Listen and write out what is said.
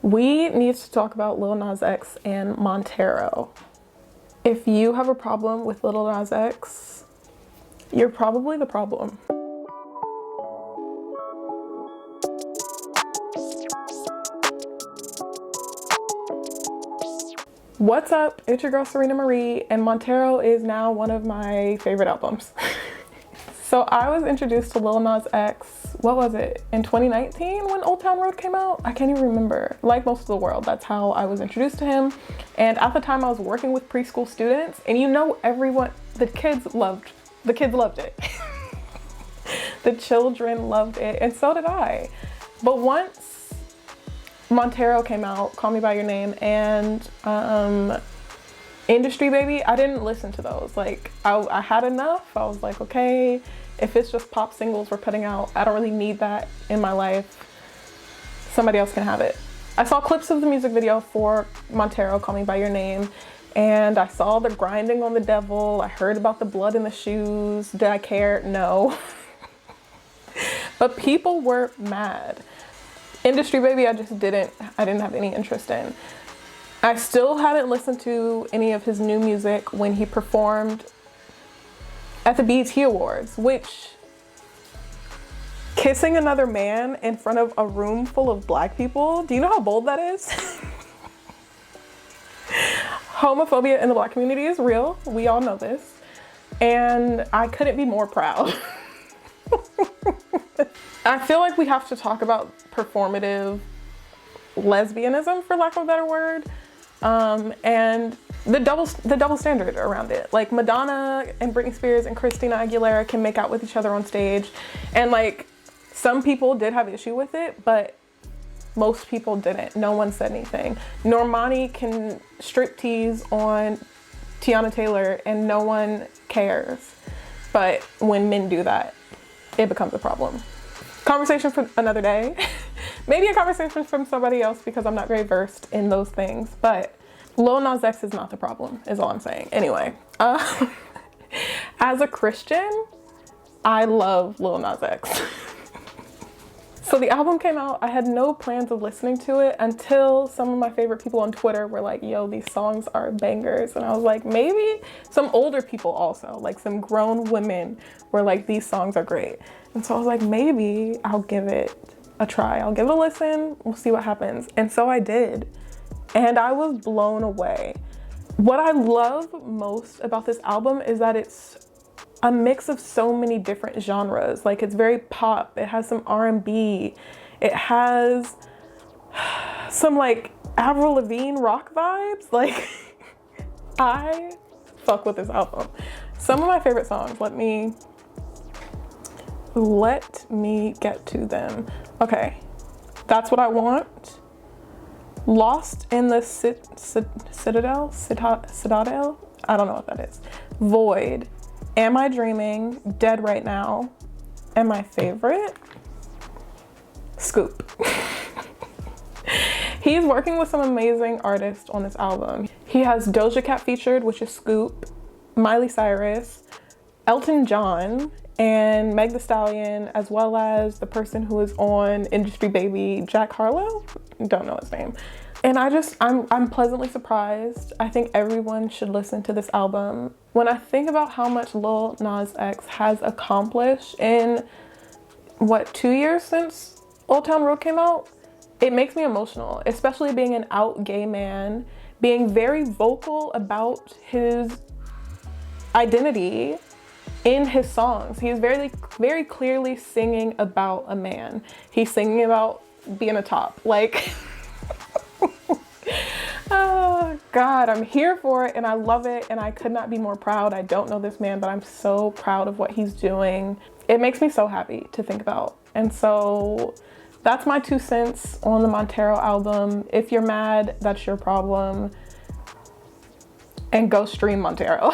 We need to talk about Lil Nas X and Montero. If you have a problem with Lil Nas X, you're probably the problem. What's up? It's your girl Serena Marie, and Montero is now one of my favorite albums. So I was introduced to Lil Nas X, what was it, in 2019 when Old Town Road came out? I can't even remember. Like most of the world, that's how I was introduced to him. And at the time I was working with preschool students, and you know, everyone, the kids loved it. The children loved it, and so did I. But once Montero came out, Call Me By Your Name, and Industry Baby, I didn't listen to those. Like, I had enough. I was like, okay, if it's just pop singles we're putting out, I don't really need that in my life. Somebody else can have it. I saw clips of the music video for Montero, Call Me By Your Name, and I saw the grinding on the devil. I heard about the blood in the shoes. Did I care? No. But people were mad. Industry Baby, I didn't have any interest in. I still hadn't listened to any of his new music when he performed at the BET Awards, which, kissing another man in front of a room full of black people, do you know how bold that is? Homophobia in the black community is real. We all know this. And I couldn't be more proud. I feel like we have to talk about performative lesbianism, for lack of a better word, and the double standard around it. Like, Madonna and Britney Spears and Christina Aguilera can make out with each other on stage, and like, some people did have issue with it, but most people didn't. No one said anything. Normani can striptease on Tiana Taylor and no one cares, but when men do that, it becomes a problem. Conversation for another day. Maybe a conversation from somebody else, because I'm not very versed in those things, but Lil Nas X is not the problem, is all I'm saying. Anyway, as a Christian, I love Lil Nas X. So the album came out, I had no plans of listening to it until some of my favorite people on Twitter were like, yo, these songs are bangers. And I was like, maybe some older people also, like some grown women were like, these songs are great. And so I was like, maybe I'll give it a try. I'll give it a listen. We'll see what happens. And so I did. And I was blown away. What I love most about this album is that it's a mix of so many different genres. Like, it's very pop. It has some R&B. It has some like Avril Lavigne rock vibes. Like, I fuck with this album. Some of my favorite songs, let me get to them. Okay, That's What I Want, Lost in the Citadel, I don't know what that is, Void, Am I Dreaming, Dead Right Now, and my favorite, Scoop. He's working with some amazing artists on this album. He has Doja Cat featured, which is Scoop, Miley Cyrus, Elton John, and Meg Thee Stallion, as well as the person who is on Industry Baby, Jack Harlow? Don't know his name. And I'm pleasantly surprised. I think everyone should listen to this album. When I think about how much Lil Nas X has accomplished in, 2 years since Old Town Road came out, it makes me emotional, especially being an out gay man, being very vocal about his identity in his songs. He is very, very clearly singing about a man. He's singing about being a top. Like, oh God, I'm here for it and I love it and I could not be more proud. I don't know this man, but I'm so proud of what he's doing. It makes me so happy to think about. And so that's my 2 cents on the Montero album. If you're mad, that's your problem. And go stream Montero.